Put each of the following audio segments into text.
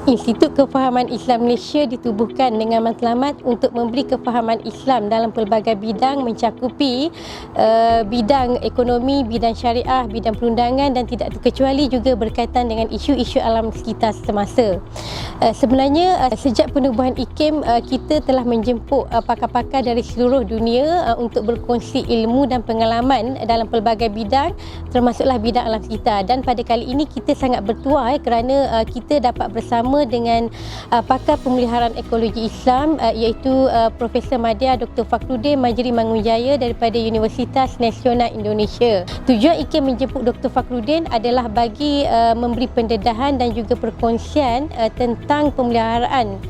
Institut Kefahaman Islam Malaysia ditubuhkan dengan matlamat untuk memberi kefahaman Islam dalam pelbagai bidang mencakupi bidang ekonomi, bidang syariah, bidang perundangan dan tidak terkecuali juga berkaitan dengan isu-isu alam sekitar semasa. Sebenarnya sejak penubuhan IKIM kita telah menjemput pakar-pakar dari seluruh dunia untuk berkongsi ilmu dan pengalaman dalam pelbagai bidang termasuklah bidang alam sekitar, dan pada kali ini kita sangat bertuah kerana kita dapat bersama dengan pakar pemeliharaan ekologi Islam iaitu Profesor Madya Dr. Fakhruddin Majri Mangunjaya daripada Universitas Nasional Indonesia. Tujuan IKIM menjemput Dr. Fakhruddin adalah bagi memberi pendedahan dan juga perkongsian tentang pemeliharaan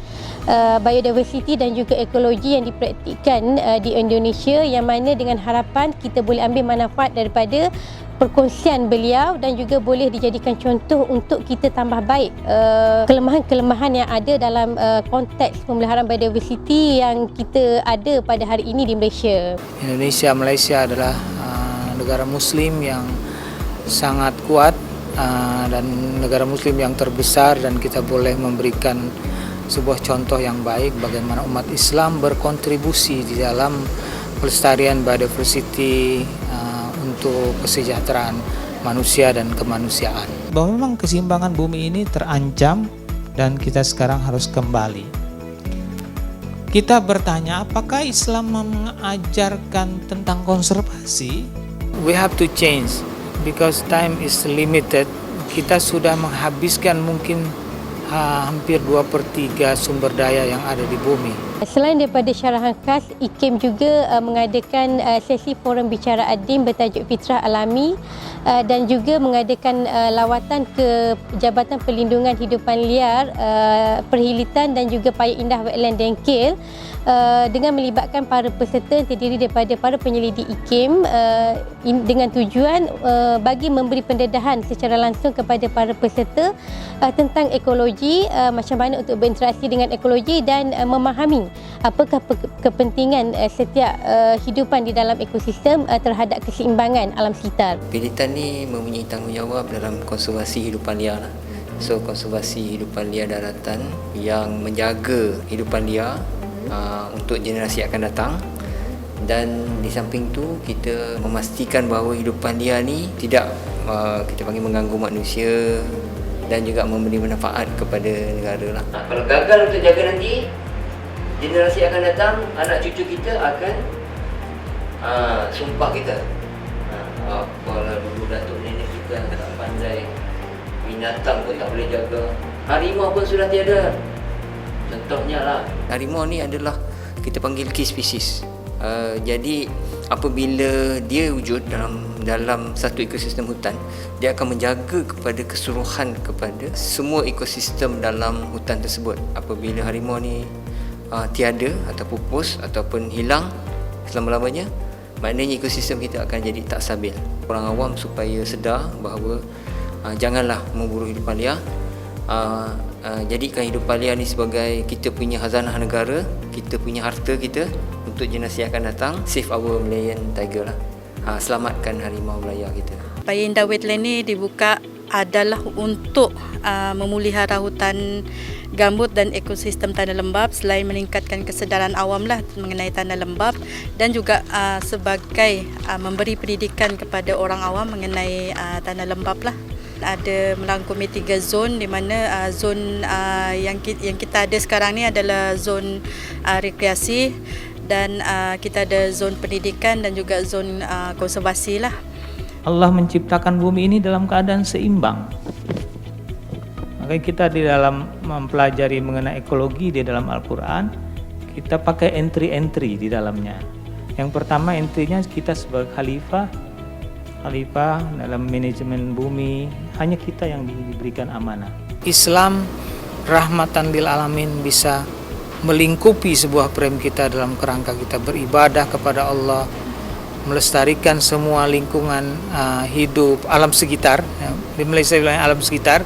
biodiversiti dan juga ekologi yang dipraktikkan di Indonesia, yang mana dengan harapan kita boleh ambil manfaat daripada perkongsian beliau dan juga boleh dijadikan contoh untuk kita tambah baik kelemahan-kelemahan yang ada dalam konteks pemeliharaan biodiversiti yang kita ada pada hari ini di Malaysia. Malaysia adalah negara Muslim yang sangat kuat dan negara Muslim yang terbesar, dan kita boleh memberikan sebuah contoh yang baik bagaimana umat Islam berkontribusi di dalam pelestarian biodiversity untuk kesejahteraan manusia dan kemanusiaan. Bahwa memang keseimbangan bumi ini terancam dan kita sekarang harus kembali. Kita bertanya, apakah Islam mengajarkan tentang konservasi? We have to change because time is limited. Kita sudah menghabiskan mungkin hampir 2/3 sumber daya yang ada di bumi. Selain daripada syarahan khas, IKIM juga mengadakan sesi forum bicara adim bertajuk Fitrah Alami dan juga mengadakan lawatan ke Jabatan Perlindungan Hidupan Liar, Perhilitan dan juga Paya Indah Wetland Dengkil dengan melibatkan para peserta yang terdiri daripada para penyelidik IKIM dengan tujuan bagi memberi pendedahan secara langsung kepada para peserta tentang ekologi, macam mana untuk berinteraksi dengan ekologi dan memahami apakah kepentingan setiap hidupan di dalam ekosistem terhadap keseimbangan alam sekitar. Perhilitan ni mempunyai tanggungjawab dalam konservasi hidupan liar. So konservasi hidupan liar daratan yang menjaga hidupan liar untuk generasi akan datang, dan di samping tu kita memastikan bahawa hidupan liar ni tidak kita panggil mengganggu manusia dan juga memberi manfaat kepada negara lah. Kalau gagal untuk jaga nanti, generasi akan datang, anak cucu kita akan sumpah kita. Apalah dulu datuk nenek kita tak pandai, binatang pun tak boleh jaga, harimau pun sudah tiada. Contohnya lah, harimau ni adalah kita panggil key species. Jadi apabila dia wujud dalam satu ekosistem hutan, dia akan menjaga kepada keseluruhan kepada semua ekosistem dalam hutan tersebut. Apabila harimau ni tiada atau pupus ataupun hilang selama-lamanya, maknanya ekosistem kita akan jadi tak stabil. Orang awam supaya sedar bahawa janganlah memburu hidupan liar. Jadikan hidupan liar ni sebagai kita punya khazanah negara, kita punya harta kita untuk generasi akan datang. Save our Malayan tiger lah. Selamatkan harimau Melaya kita. Paya Indah Wetland ni dibuka adalah untuk memelihara hutan gambut dan ekosistem tanah lembap, selain meningkatkan kesedaran awam lah mengenai tanah lembap, dan juga sebagai memberi pendidikan kepada orang awam mengenai tanah lembap lah. Ada merangkumi 3 zon, di mana zon yang kita ada sekarang ni adalah zon rekreasi, dan kita ada zon pendidikan dan juga zon konservasi lah. Allah menciptakan bumi ini dalam keadaan seimbang. Makanya kita di dalam mempelajari mengenai ekologi di dalam Al-Quran, kita pakai entry-entry di dalamnya. Yang pertama entry-nya kita sebagai khalifah dalam manajemen bumi, hanya kita yang diberikan amanah. Islam rahmatan lil alamin bisa melingkupi sebuah frame kita dalam kerangka kita beribadah kepada Allah, melestarikan semua lingkungan hidup alam sekitar, di Malaysia wilayah alam sekitar,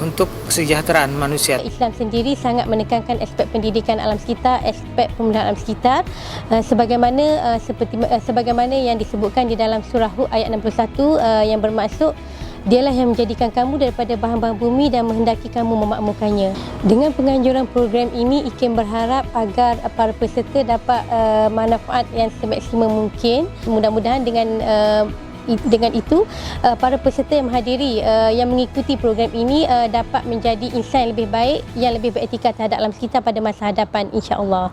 untuk kesejahteraan manusia. Islam sendiri sangat menekankan aspek pendidikan alam sekitar, aspek pemeliharaan alam sekitar, sebagaimana yang disebutkan di dalam surah Hud ayat 61 yang bermaksud Dialah yang menjadikan kamu daripada bahan-bahan bumi dan menghendaki kamu memakmurkannya. Dengan penganjuran program ini, IKIM berharap agar para peserta dapat manfaat yang semaksimum mungkin. Mudah-mudahan dengan itu para peserta yang menghadiri yang mengikuti program ini dapat menjadi insan yang lebih baik, yang lebih beretika terhadap alam sekitar pada masa hadapan, insya-Allah.